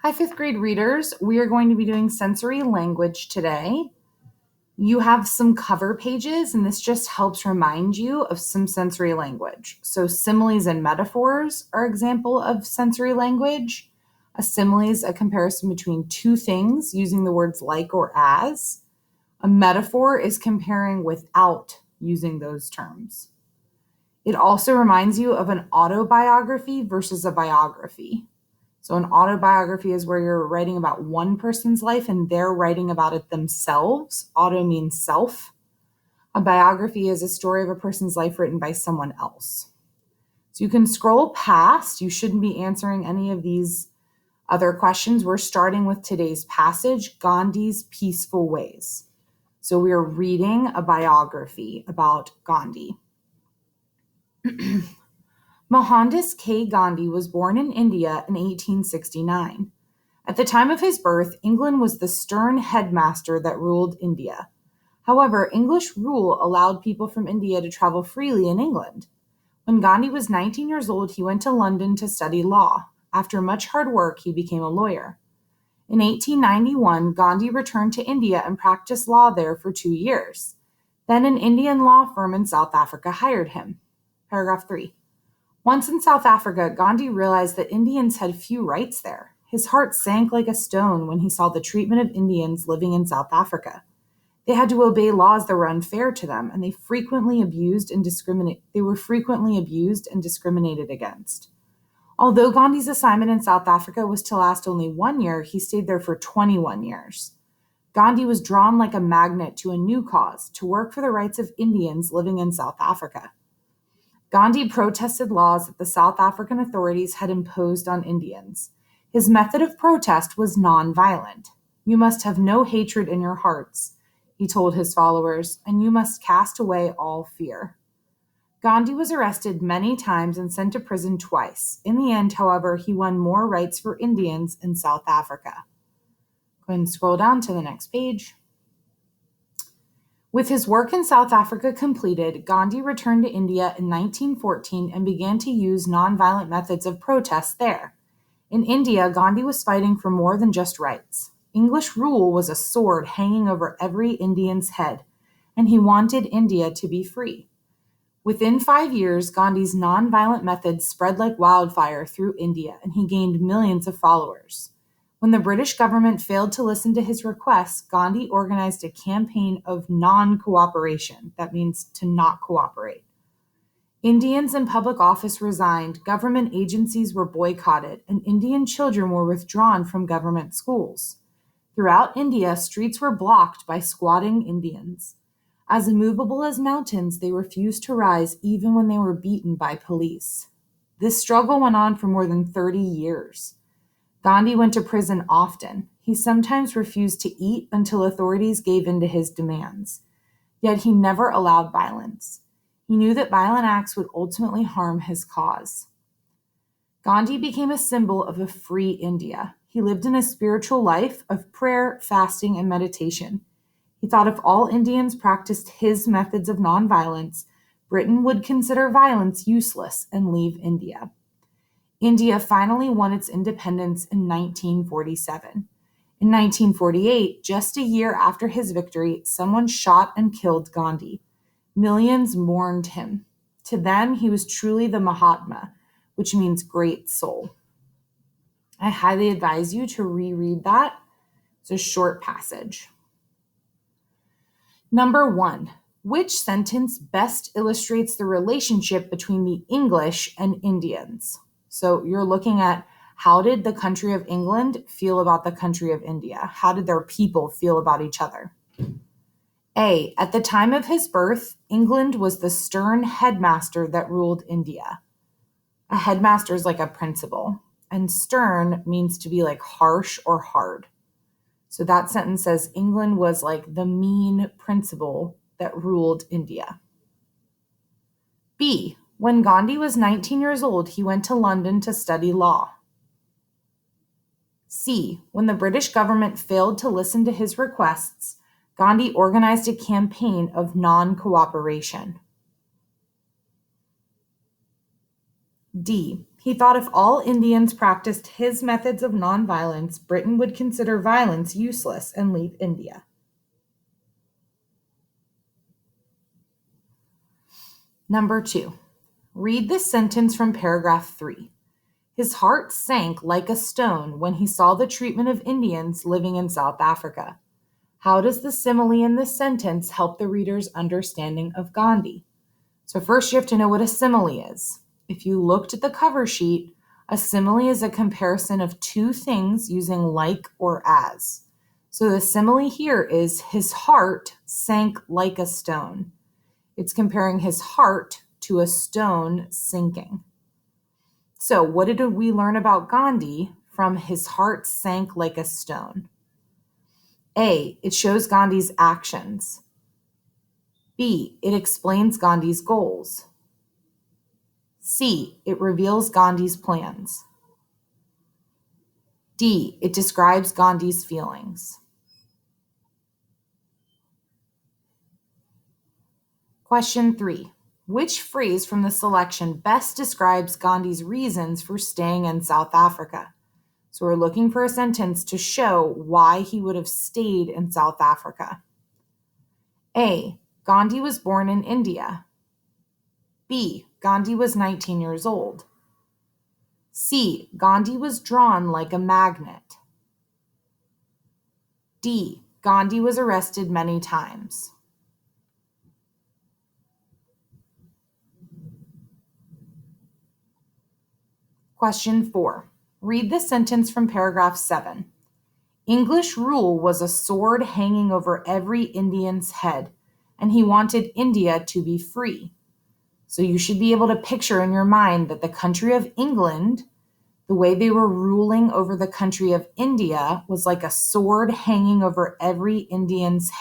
Hi, fifth grade readers. We are going to be doing sensory language today. You have some cover pages, and this just helps remind you of some sensory language. So similes and metaphors are example of sensory language. A simile is a comparison between two things using the words like or as. A metaphor is comparing without using those terms. It also reminds you of an autobiography versus a biography. So an autobiography is where you're writing about one person's life and they're writing about it themselves. Auto means self. A biography is a story of a person's life written by someone else. So you can scroll past. You shouldn't be answering any of these other questions. We're starting with today's passage, Gandhi's Peaceful Ways. So we are reading a biography about Gandhi. Mohandas K. Gandhi was born in India in 1869. At the time of his birth, England was the stern headmaster that ruled India. However, English rule allowed people from India to travel freely in England. When Gandhi was 19 years old, he went to London to study law. After much hard work, he became a lawyer. In 1891, Gandhi returned to India and practiced law there for 2 years. Then an Indian law firm in South Africa hired him. Paragraph 3. Once in South Africa, Gandhi realized that Indians had few rights there. His heart sank like a stone when he saw the treatment of Indians living in South Africa. They had to obey laws that were unfair to them, and they were frequently abused and discriminated against. Although Gandhi's assignment in South Africa was to last only 1 year, he stayed there for 21 years. Gandhi was drawn like a magnet to a new cause, to work for the rights of Indians living in South Africa. Gandhi protested laws that the South African authorities had imposed on Indians. His method of protest was nonviolent. You must have no hatred in your hearts, he told his followers, and you must cast away all fear. Gandhi was arrested many times and sent to prison twice. In the end, however, he won more rights for Indians in South Africa. Go ahead and scroll down to the next page. With his work in South Africa completed, Gandhi returned to India in 1914 and began to use nonviolent methods of protest there. In India, Gandhi was fighting for more than just rights. English rule was a sword hanging over every Indian's head, and he wanted India to be free. Within 5 years, Gandhi's nonviolent methods spread like wildfire through India, and he gained millions of followers. When the British government failed to listen to his requests, Gandhi organized a campaign of non-cooperation. That means to not cooperate. Indians in public office resigned, government agencies were boycotted, and Indian children were withdrawn from government schools. Throughout India, streets were blocked by squatting Indians. As immovable as mountains, they refused to rise even when they were beaten by police. This struggle went on for more than 30 years. Gandhi went to prison often. He sometimes refused to eat until authorities gave in to his demands. Yet he never allowed violence. He knew that violent acts would ultimately harm his cause. Gandhi became a symbol of a free India. He lived in a spiritual life of prayer, fasting, and meditation. He thought if all Indians practiced his methods of nonviolence, Britain would consider violence useless and leave India. India finally won its independence in 1947. In 1948, just a year after his victory, someone shot and killed Gandhi. Millions mourned him. To them, he was truly the Mahatma, which means great soul. I highly advise you to reread that. It's a short passage. Number 1. Which sentence best illustrates the relationship between the English and Indians? So you're looking at how did the country of England feel about the country of India? How did their people feel about each other? A. At the time of his birth, England was the stern headmaster that ruled India. A headmaster is like a principal, and stern means to be like harsh or hard. So that sentence says England was like the mean principal that ruled India. B. When Gandhi was 19 years old, he went to London to study law. C. When the British government failed to listen to his requests, Gandhi organized a campaign of non-cooperation. D. He thought if all Indians practiced his methods of nonviolence, Britain would consider violence useless and leave India. Number 2. Read the sentence from paragraph 3. His heart sank like a stone when he saw the treatment of Indians living in South Africa. How does the simile in this sentence help the reader's understanding of Gandhi? So first you have to know what a simile is. If you looked at the cover sheet, a simile is a comparison of two things using like or as. So the simile here is his heart sank like a stone. It's comparing his heart to a stone sinking. So what did we learn about Gandhi from his heart sank like a stone? A, it shows Gandhi's actions. B, it explains Gandhi's goals. C, it reveals Gandhi's plans. D, it describes Gandhi's feelings. Question 3. Which phrase from the selection best describes Gandhi's reasons for staying in South Africa? So we're looking for a sentence to show why he would have stayed in South Africa. A, Gandhi was born in India. B, Gandhi was 19 years old. C, Gandhi was drawn like a magnet. D, Gandhi was arrested many times. Question 4. Read the sentence from paragraph 7. English rule was a sword hanging over every Indian's head, and he wanted India to be free. So you should be able to picture in your mind that the country of England, the way they were ruling over the country of India, was like a sword hanging over every Indian's